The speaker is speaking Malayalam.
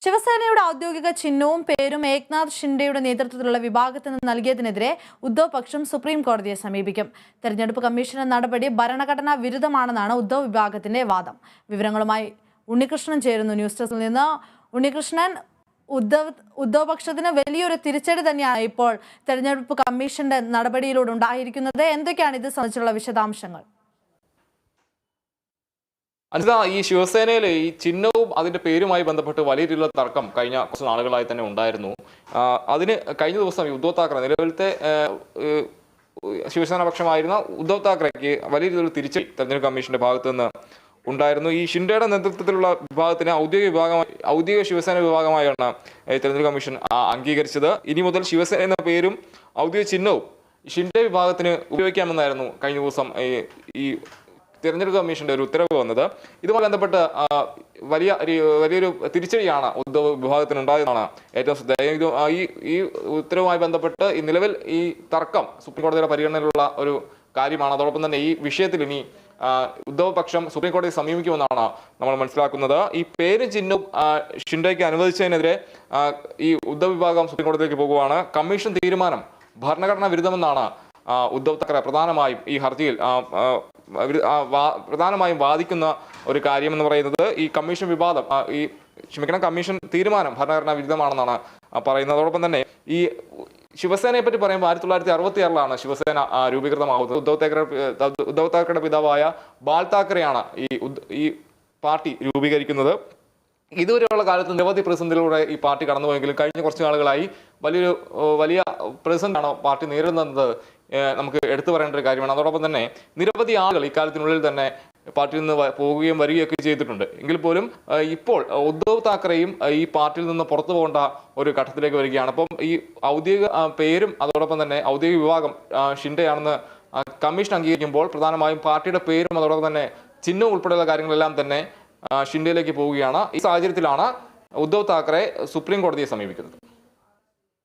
ശിവസേനയുടെ ഔദ്യോഗിക ചിഹ്നവും പേരും ഏക്നാഥ് ഷിൻഡെയുടെ നേതൃത്വത്തിലുള്ള വിഭാഗത്തിന് നൽകിയതിനെതിരെ ഉദ്ധവ് പക്ഷം സുപ്രീം കോടതിയെ സമീപിക്കും. തെരഞ്ഞെടുപ്പ് കമ്മീഷന്റെ നടപടി ഭരണഘടനാ വിരുദ്ധമാണെന്നാണ് ഉദ്ധവ് വിഭാഗത്തിന്റെ വാദം. വിവരങ്ങളുമായി ഉണ്ണികൃഷ്ണൻ ചേരുന്നു ന്യൂസ് ഡെസ്കിൽ നിന്ന്. ഉണ്ണികൃഷ്ണൻ, ഉദ്ധവ് പക്ഷത്തിന് വലിയൊരു തിരിച്ചടി തന്നെയാണ് ഇപ്പോൾ തെരഞ്ഞെടുപ്പ് കമ്മീഷന്റെ നടപടിയിലൂടെ ഉണ്ടായിരിക്കുന്നത്. എന്തൊക്കെയാണ് ഇത് സംബന്ധിച്ചുള്ള വിശദാംശങ്ങൾ? അനിത, ഈ ശിവസേനയിൽ ഈ ചിഹ്നവും അതിന്റെ പേരുമായി ബന്ധപ്പെട്ട് വലിയ രീതിയിലുള്ള തർക്കം കഴിഞ്ഞ കുറച്ച് നാളുകളായി തന്നെ ഉണ്ടായിരുന്നു. അതിന് കഴിഞ്ഞ ദിവസം ഉദ്ധവ് താക്കറെ, നിലവിലത്തെ ശിവസേന പക്ഷമായിരുന്ന ഉദ്ധവ് താക്കറെക്ക് വലിയ രീതിയിലുള്ള തിരിച്ചടി തെരഞ്ഞെടുപ്പ് കമ്മീഷന്റെ ഭാഗത്തു നിന്ന് ഉണ്ടായിരുന്നു. ഈ ഷിൻഡെയുടെ നേതൃത്വത്തിലുള്ള വിഭാഗത്തിന് ഔദ്യോഗിക ശിവസേന വിഭാഗമായാണ് തെരഞ്ഞെടുപ്പ് കമ്മീഷൻ അംഗീകരിച്ചത്. ഇനി മുതൽ ശിവസേന എന്ന പേരും ഔദ്യോഗിക ചിഹ്നവും ഷിൻഡെ വിഭാഗത്തിന് ഉപയോഗിക്കാമെന്നായിരുന്നു കഴിഞ്ഞ ദിവസം ഈ തെരഞ്ഞെടുപ്പ് കമ്മീഷന്റെ ഒരു ഉത്തരവ് വന്നത്. ഇതുമായി ബന്ധപ്പെട്ട് വലിയൊരു തിരിച്ചടിയാണ് ഉദ്ധവ് വിഭാഗത്തിന് ഉണ്ടായതെന്നാണ് ഏറ്റവും ശ്രദ്ധേയം. ഈ ഉത്തരവുമായി ബന്ധപ്പെട്ട് ഈ നിലവിൽ ഈ തർക്കം സുപ്രീം കോടതിയുടെ പരിഗണനയിലുള്ള ഒരു കാര്യമാണ്. അതോടൊപ്പം തന്നെ ഈ വിഷയത്തിൽ ഇനി ഉദ്ധവ് പക്ഷം സുപ്രീം കോടതിയെ സമീപിക്കുമെന്നാണ് നമ്മൾ മനസ്സിലാക്കുന്നത്. ഈ പേരും ചിഹ്നവും ഷിൻഡെയ്ക്ക് അനുവദിച്ചതിനെതിരെ ഈ ഉദ്ധവ് വിഭാഗം സുപ്രീം കോടതിയിലേക്ക് പോകുകയാണ്. കമ്മീഷൻ തീരുമാനം ഭരണഘടനാ വിരുദ്ധമെന്നാണ് ഉദ്ധവ് താക്കറെ പ്രധാനമായും ഈ ഹർജിയിൽ പ്രധാനമായും വാദിക്കുന്ന ഒരു കാര്യം എന്ന് പറയുന്നത്. ഈ കമ്മീഷൻ വിവാദം കമ്മീഷൻ തീരുമാനം ഭരണഘടനാ വിരുദ്ധമാണെന്നാണ് പറയുന്നത്. അതോടൊപ്പം തന്നെ ഈ ശിവസേനയെ പറ്റി പറയുമ്പോൾ 1966 ശിവസേന രൂപീകൃതമാകുന്നത്. ഉദ്ധവ് താക്കറയുടെ പിതാവായ ബാൽ താക്കറെയാണ് ഈ പാർട്ടി രൂപീകരിക്കുന്നത്. ഇതുവരെയുള്ള കാലത്ത് നിരവധി പ്രതിസന്ധികളിലൂടെ ഈ പാർട്ടി കടന്നുപോയെങ്കിലും കഴിഞ്ഞ കുറച്ച് നാളുകളായി വലിയ പ്രതിസന്ധിയാണ് പാർട്ടി നേരിടുന്നത് നമുക്ക് എടുത്തു പറയേണ്ട ഒരു കാര്യമാണ്. അതോടൊപ്പം തന്നെ നിരവധി ആളുകൾ ഇക്കാലത്തിനുള്ളിൽ തന്നെ പാർട്ടിയിൽ നിന്ന് പോവുകയും വരികയൊക്കെ ചെയ്തിട്ടുണ്ട്. എങ്കിൽ പോലും ഇപ്പോൾ ഉദ്ധവ് താക്കറെയും ഈ പാർട്ടിയിൽ നിന്ന് പുറത്തു പോകേണ്ട ഒരു ഘട്ടത്തിലേക്ക് വരികയാണ്. അപ്പം ഈ ഔദ്യോഗിക പേരും അതോടൊപ്പം തന്നെ ഔദ്യോഗിക വിഭാഗം ഷിൻഡെയാണെന്ന് കമ്മീഷൻ അംഗീകരിക്കുമ്പോൾ പ്രധാനമായും പാർട്ടിയുടെ പേരും അതോടൊപ്പം തന്നെ ചിഹ്നവും ഉൾപ്പെടെയുള്ള കാര്യങ്ങളെല്ലാം തന്നെ ഷിൻഡെയിലേക്ക് പോവുകയാണ്. ഈ സാഹചര്യത്തിലാണ് ഉദ്ധവ് താക്കറെ സുപ്രീം കോടതിയെ സമീപിക്കുന്നത്.